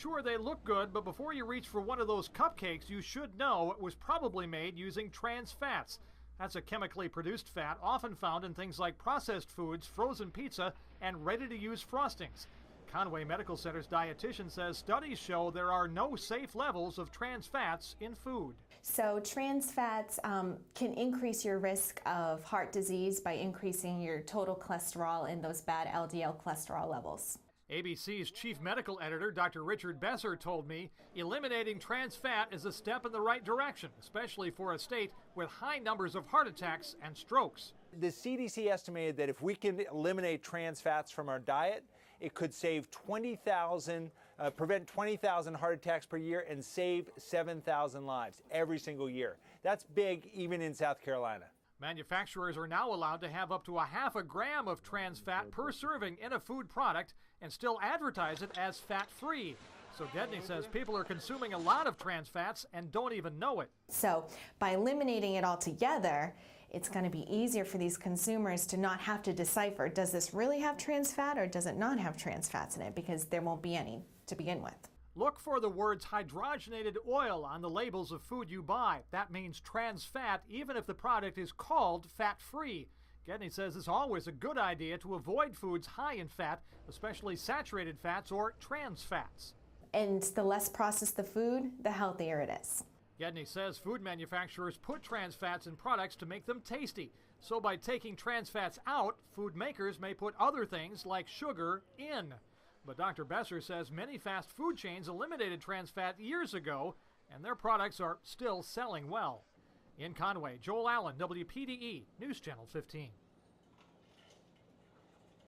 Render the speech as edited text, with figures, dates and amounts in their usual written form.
Sure, they look good, but before you reach for one of those cupcakes, you should know it was probably made using trans fats. That's a chemically produced fat often found in things like processed foods, frozen pizza, and ready-to-use frostings. Conway Medical Center's dietitian says studies show there are no safe levels of trans fats in food. So trans fats can increase your risk of heart disease by increasing your total cholesterol and those bad LDL cholesterol levels. ABC's chief medical editor, Dr. Richard Besser, told me eliminating trans fat is a step in the right direction, especially for a state with high numbers of heart attacks and strokes. The CDC estimated that if we can eliminate trans fats from our diet, it could save 20,000, prevent 20,000 heart attacks per year and save 7,000 lives every single year. That's big even in South Carolina. Manufacturers are now allowed to have up to a half a gram of trans fat per serving in a food product and still advertise it as fat-free. So Gedney says people are consuming a lot of trans fats and don't even know it. So by eliminating it altogether, it's going to be easier for these consumers to not have to decipher, does this really have trans fat or does it not have trans fats in it, because there won't be any to begin with. Look for the words hydrogenated oil on the labels of food you buy. That means trans fat, even if the product is called fat-free. Gedney says it's always a good idea to avoid foods high in fat, especially saturated fats or trans fats. And the less processed the food, the healthier it is. Gedney says food manufacturers put trans fats in products to make them tasty. So by taking trans fats out, food makers may put other things like sugar in. But Dr. Besser says many fast food chains eliminated trans fat years ago, and their products are still selling well. In Conway, Joel Allen, WPDE, News Channel 15.